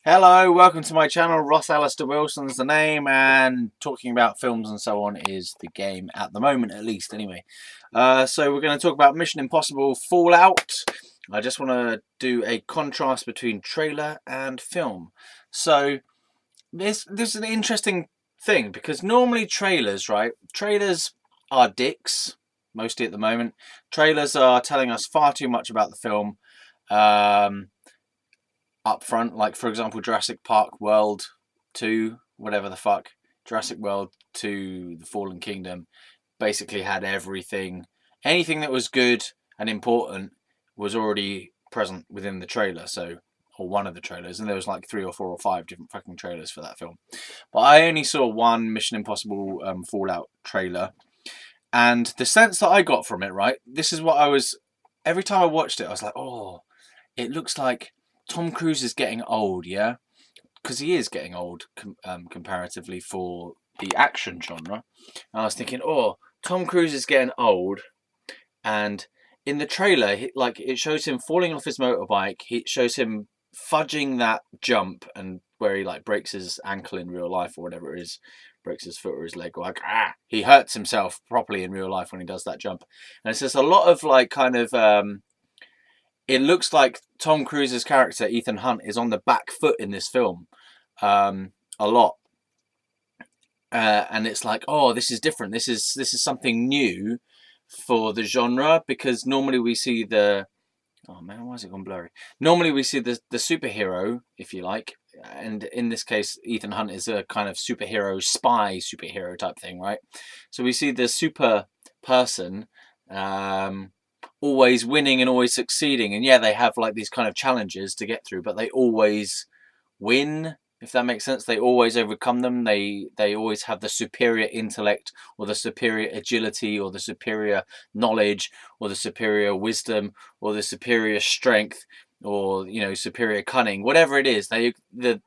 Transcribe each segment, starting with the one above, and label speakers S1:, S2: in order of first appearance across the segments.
S1: Hello, welcome to my channel. Ross Alistair Wilson's the name, and talking about films and so on is the game at the moment, at least, anyway. So we're going to talk about Mission Impossible Fallout. I just want to do a contrast between trailer and film. So this is an interesting thing because normally trailers, right? Trailers are dicks, mostly at the moment. Trailers are telling us far too much about the film. Up front, like for example Jurassic Park World 2, whatever the fuck, Jurassic World 2 The Fallen Kingdom basically had anything that was good and important was already present within the trailer, so, or one of the trailers, and there was like 3 or 4 or 5 different fucking trailers for that film. But I only saw one Mission Impossible Fallout trailer, and the sense that I got from it, right, this is what every time I watched it I was like, oh, it looks like Tom Cruise is getting old, yeah? Because he is getting old comparatively for the action genre. And I was thinking, oh, Tom Cruise is getting old. And in the trailer, it shows him falling off his motorbike. It shows him fudging that jump and where he like breaks his ankle in real life or whatever it is, breaks his foot or his leg, or like he hurts himself properly in real life when he does that jump. And it's just a lot of like kind of it looks like Tom Cruise's character, Ethan Hunt, is on the back foot in this film a lot. And it's like, oh, this is different. This is something new for the genre, because normally we see oh man, why has it gone blurry? Normally we see the superhero, if you like, and in this case, Ethan Hunt is a kind of superhero, spy superhero type thing, right? So we see the super person always winning and always succeeding, and yeah, they have like these kind of challenges to get through, but they always win, if that makes sense. They always overcome them. They always have the superior intellect, or the superior agility, or the superior knowledge, or the superior wisdom, or the superior strength, or superior cunning, whatever it is. The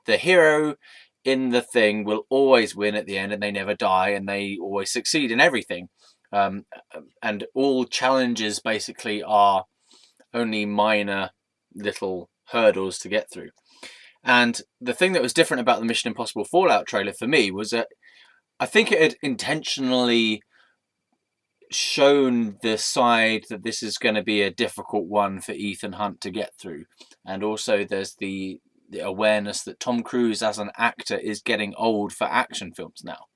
S1: hero in the thing will always win at the end, and they never die, and they always succeed in everything. And all challenges basically are only minor little hurdles to get through. And the thing that was different about the Mission Impossible Fallout trailer for me was that I think it had intentionally shown the side that this is going to be a difficult one for Ethan Hunt to get through. And also there's the awareness that Tom Cruise as an actor is getting old for action films now.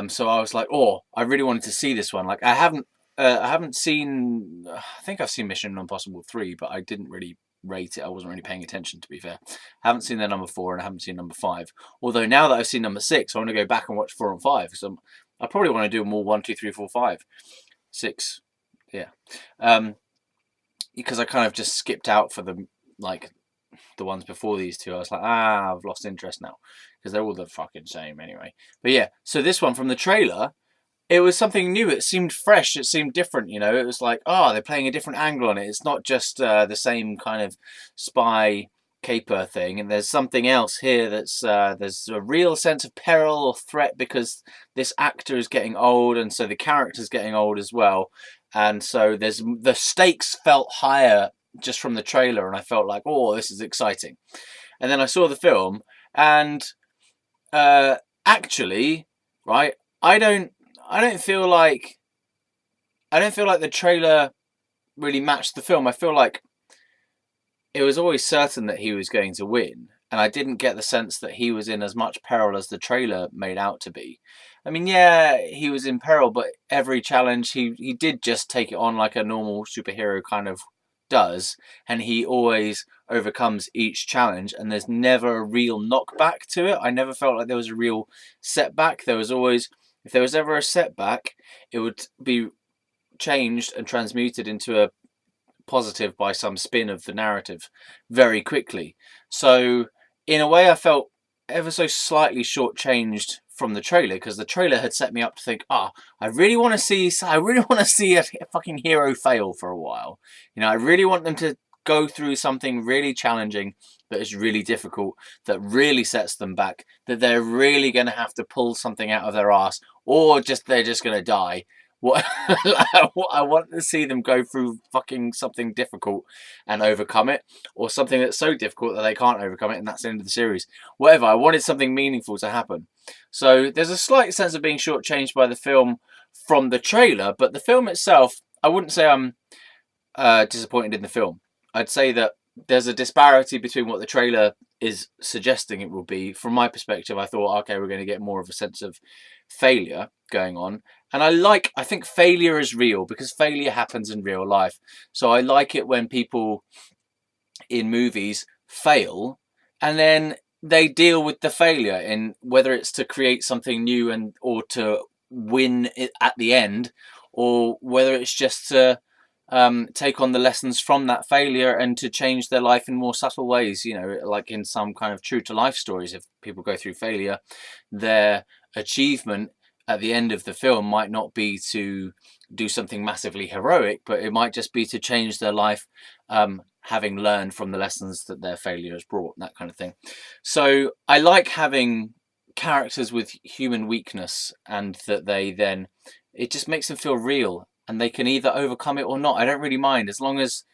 S1: So I was like, oh, I really wanted to see this one. Like I haven't seen. I think I've seen Mission Impossible 3, but I didn't really rate it. I wasn't really paying attention, to be fair. I haven't seen their number 4, and I haven't seen number 5. Although now that I've seen number 6, I want to go back and watch 4 and 5. So I probably want to do them all 1, 2, 3, 4, 5, 6. Yeah, because I kind of just skipped out for the ones before these two. I was like, I've lost interest now, because they're all the fucking same anyway. But yeah, so this one from the trailer, it was something new. It seemed fresh. It seemed different. It was like, they're playing a different angle on it. It's not just the same kind of spy caper thing. And there's something else here there's a real sense of peril or threat, because this actor is getting old, and so the character's getting old as well. And so the stakes felt higher just from the trailer, and I felt like, oh, this is exciting. And then I saw the film, and actually, right, I don't feel like the trailer really matched the film. I feel like it was always certain that he was going to win, and I didn't get the sense that he was in as much peril as the trailer made out to be. I mean, yeah, he was in peril, but every challenge he did just take it on like a normal superhero kind of does, and he always overcomes each challenge, and there's never a real knockback to it. I never felt like there was a real setback. There was always, if there was ever a setback, it would be changed and transmuted into a positive by some spin of the narrative very quickly. So in a way I felt ever so slightly shortchanged from the trailer, because the trailer had set me up to think, I really want to see a fucking hero fail for a while. I really want them to go through something really challenging, that is really difficult, that really sets them back, that they're really going to have to pull something out of their ass, or they're just going to die What I want to see them go through fucking something difficult and overcome it, or something that's so difficult that they can't overcome it, and that's the end of the series. Whatever. I wanted something meaningful to happen. So there's a slight sense of being shortchanged by the film from the trailer, but the film itself, I wouldn't say I'm disappointed in the film. I'd say that there's a disparity between what the trailer is suggesting it will be. From my perspective, I thought, okay, we're going to get more of a sense of failure going on. And I think failure is real because failure happens in real life. So I like it when people in movies fail and then they deal with the failure, in whether it's to create something new and or to win it at the end, or whether it's just to take on the lessons from that failure and to change their life in more subtle ways. You know, like in some kind of true to life stories, if people go through failure, their achievement at the end of the film might not be to do something massively heroic, but it might just be to change their life, having learned from the lessons that their failure has brought, that kind of thing. So I like having characters with human weakness, and that it just makes them feel real, and they can either overcome it or not. I don't really mind, as long as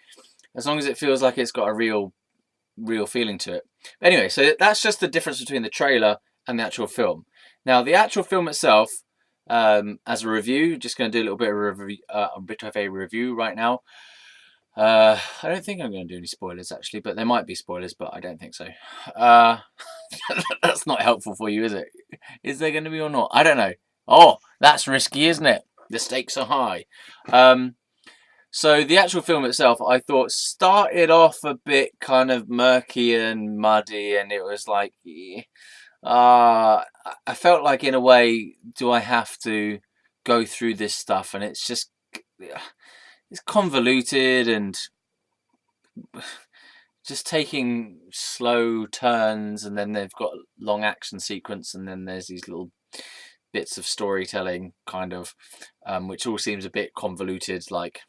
S1: it feels like it's got a real feeling to it. Anyway, so that's just the difference between the trailer and the actual film. Now, the actual film itself, as a review, just going to do a little bit of a review right now. I don't think I'm going to do any spoilers, actually, but there might be spoilers, but I don't think so. That's not helpful for you, is it? Is there going to be or not? I don't know. Oh, that's risky, isn't it? The stakes are high. So the actual film itself, I thought, started off a bit kind of murky and muddy, and it was like, I felt like, in a way, do I have to go through this stuff? And it's just, it's convoluted and just taking slow turns, and then they've got long action sequence, and then there's these little bits of storytelling, kind of, which all seems a bit convoluted, like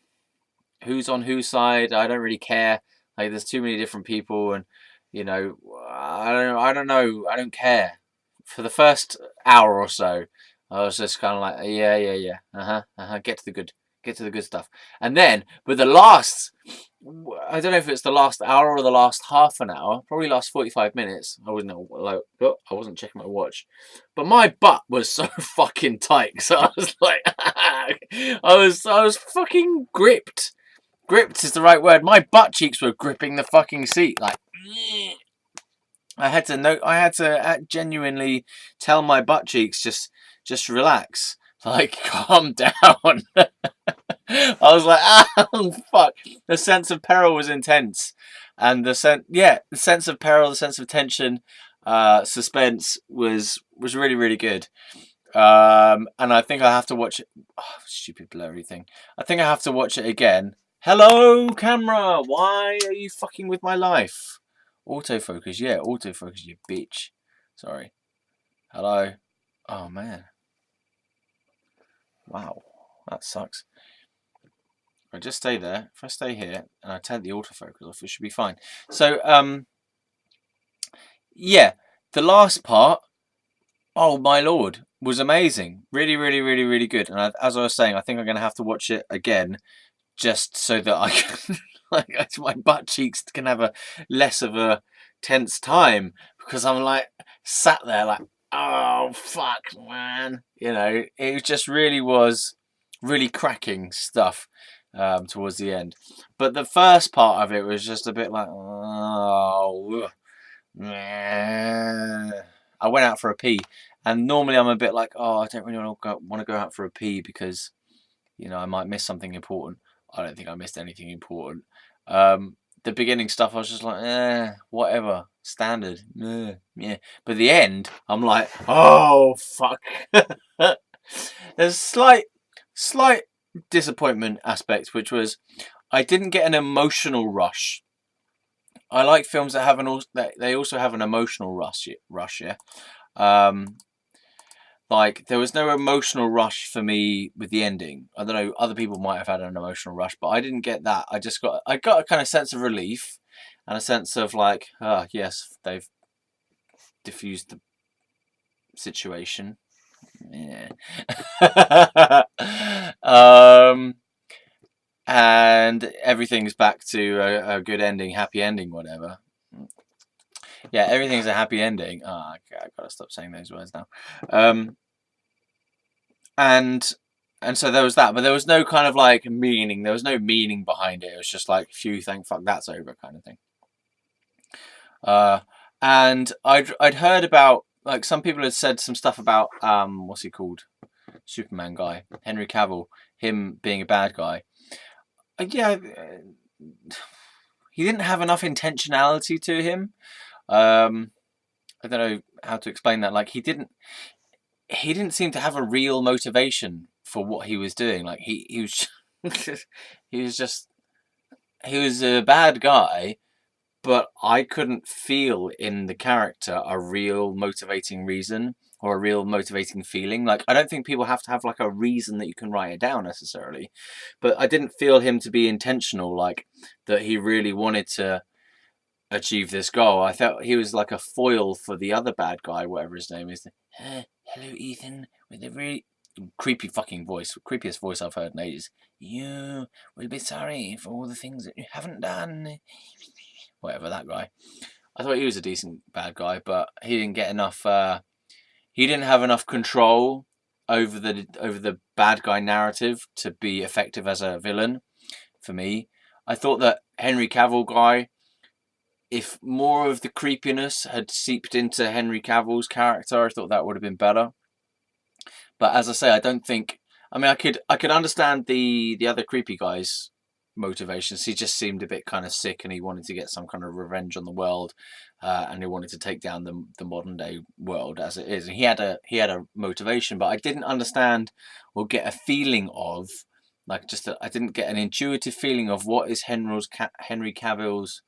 S1: who's on whose side. I don't really care. Like, there's too many different people, and you know, I don't know. I don't care. For the first hour or so, I was just kind of like, yeah. Get to the good stuff. And then, with the last, I don't know if it's the last hour or the last half an hour, probably last 45 minutes. I wasn't checking my watch, but my butt was so fucking tight. So I was like, I was fucking gripped. Gripped is the right word. My butt cheeks were gripping the fucking seat, like. I had to genuinely tell my butt cheeks, just relax, like, calm down. I was like, oh fuck. The sense of peril was intense, and the sense of peril, the sense of tension, suspense was really, really good. And I think I have to watch it. Oh, stupid blurry thing. I think I have to watch it again. Hello, camera. Why are you fucking with my life? Autofocus, yeah, autofocus, you bitch. Sorry. Hello. Oh, man. Wow. That sucks. If I just stay there, if I stay here, and I take the autofocus off, it should be fine. So, yeah, the last part, oh my lord, was amazing. Really, really, really, really good. And as I was saying, I think I'm going to have to watch it again, just so that I can, like, my butt cheeks can have a less of a tense time, because I'm like sat there like, oh fuck, man. You know, it just really was really cracking stuff towards the end. But the first part of it was just a bit like, oh, I went out for a pee, and normally I'm a bit like, oh, I don't really want to go out for a pee because, you know, I might miss something important. I don't think I missed anything important. The beginning stuff, I was just like, whatever, standard, yeah. But the end, I'm like, oh fuck. There's slight disappointment aspect, which was I didn't get an emotional rush. I like films that have they also have an emotional rush. Yeah. Like, there was no emotional rush for me with the ending. I don't know, other people might have had an emotional rush, but I didn't get that. I got a kind of sense of relief, and a sense of like, yes, they've diffused the situation. Yeah. And everything's back to a good ending, happy ending, whatever. Yeah, everything's a happy ending. Oh, okay, I've got to stop saying those words now. And so there was that, but there was no kind of like meaning. There was no meaning behind it. It was just like, phew, thank fuck that's over, kind of thing. And I'd heard about, like, some people had said some stuff about what's he called, Superman guy, Henry Cavill, him being a bad guy. Yeah, he didn't have enough intentionality to him. I don't know how to explain that. Like, he didn't seem to have a real motivation for what he was doing. Like, he was he was a bad guy, but I couldn't feel in the character a real motivating reason or a real motivating feeling. Like, I don't think people have to have like a reason that you can write it down necessarily, but I didn't feel him to be intentional, like that he really wanted to achieve this goal. I felt he was like a foil for the other bad guy, whatever his name is. Hello, Ethan, with a really creepy fucking voice, creepiest voice I've heard in ages. You will be sorry for all the things that you haven't done. Whatever, that guy. I thought he was a decent bad guy, but he didn't get enough. He didn't have enough control over the bad guy narrative to be effective as a villain. For me, I thought that Henry Cavill guy, if more of the creepiness had seeped into Henry Cavill's character, I thought that would have been better. But as I say, I don't think. I mean, I could understand the other creepy guy's motivations. He just seemed a bit kind of sick, and he wanted to get some kind of revenge on the world, and he wanted to take down the modern day world as it is. And he had a motivation, but I didn't understand or get a feeling of, like, I didn't get an intuitive feeling of what is Henry Cavill's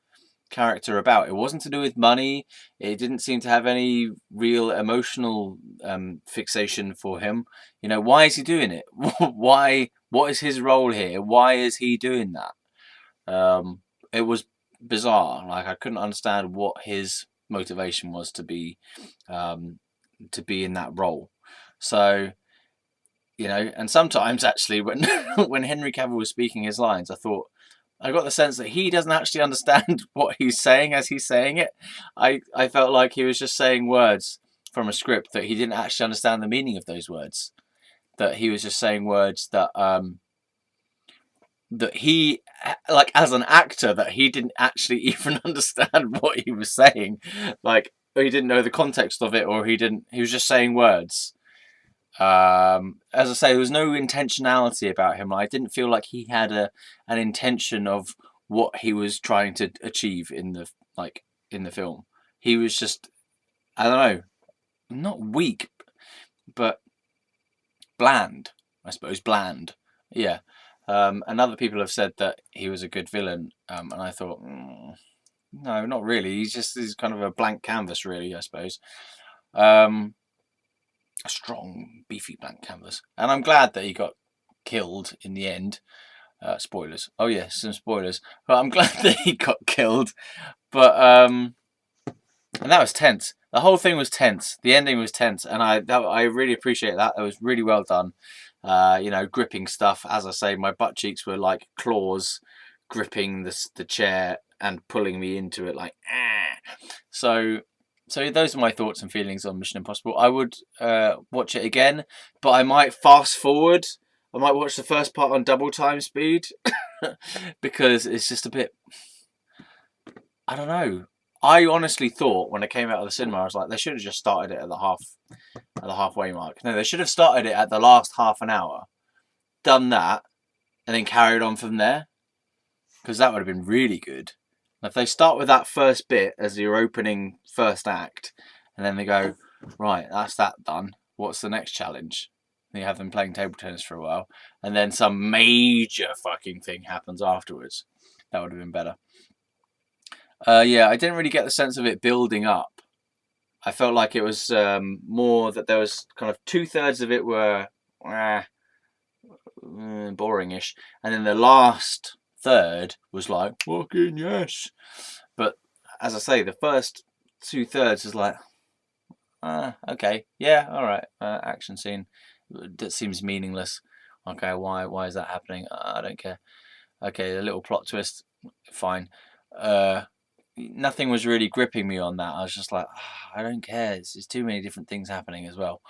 S1: character about. It wasn't to do with money. It didn't seem to have any real emotional fixation for him. You know, why is he doing it? Why? What is his role here? Why is he doing that? It was bizarre. Like, I couldn't understand what his motivation was to be in that role. So, you know, and sometimes actually when when Henry Cavill was speaking his lines, I got the sense that he doesn't actually understand what he's saying as he's saying it. I felt like he was just saying words from a script that he didn't actually understand the meaning of those words. That he was just saying words that that he, like, as an actor, that he didn't actually even understand what he was saying. Like, he didn't know the context of it, or he was just saying words. As I say, there was no intentionality about him. I didn't feel like he had an intention of what he was trying to achieve in the film. He was just, I don't know, not weak, but bland. I suppose bland. Yeah. And other people have said that he was a good villain, and I thought, no, not really. He's kind of a blank canvas, really, I suppose. A strong, beefy blank canvas. And I'm glad that he got killed in the end. Spoilers. Oh yeah, some spoilers. But I'm glad that he got killed. But and that was tense. The whole thing was tense. The ending was tense, and I really appreciate that. It was really well done. You know, gripping stuff. As I say, my butt cheeks were like claws gripping the chair and pulling me into it, like ah. So those are my thoughts and feelings on Mission Impossible. I would watch it again, but I might fast forward. I might watch the first part on double time speed because it's just a bit. I don't know. I honestly thought when I came out of the cinema, I was like, they should have just started it at the halfway mark. No, they should have started it at the last half an hour, done that, and then carried on from there, because that would have been really good. If they start with that first bit as your opening first act, and then they go, right, that's that done. What's the next challenge? And you have them playing table tennis for a while, and then some major fucking thing happens afterwards. That would have been better. Yeah, I didn't really get the sense of it building up. I felt like it was more that there was kind of 2/3 of it were boring-ish, and then the last third was like, fucking yes. But as I say, the first 2/3 is like, Okay, yeah, all right. Action scene that seems meaningless. Okay, why is that happening? I don't care. Okay, a little plot twist, fine. Nothing was really gripping me on that. I was just like, I don't care. There's too many different things happening as well.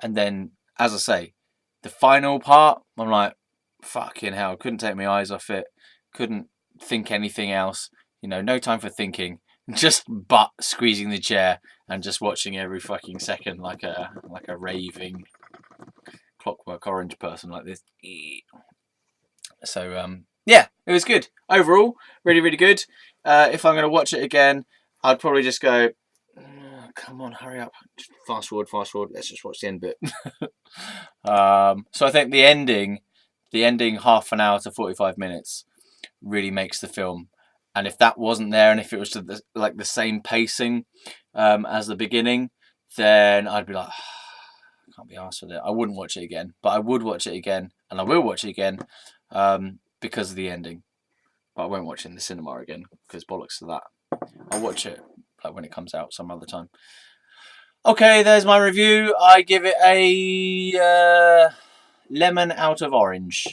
S1: And then, as I say, the final part, I'm like, fucking hell, couldn't take my eyes off it. Couldn't think anything else. You know, no time for thinking. Just butt squeezing the chair and just watching every fucking second like a raving Clockwork Orange person like this. So yeah, it was good overall. Really, really good. If I'm going to watch it again, I'd probably just go, come on, hurry up. Just fast forward. Let's just watch the end bit. So I think the ending half an hour to 45 minutes really makes the film. And if that wasn't there, and if it was to the same pacing as the beginning, then I'd be like, I can't be arsed with it. I wouldn't watch it again, but I would watch it again, and I will watch it again because of the ending. But I won't watch it in the cinema again because bollocks to that. I'll watch it like when it comes out some other time. Okay, there's my review. I give it a lemon out of orange.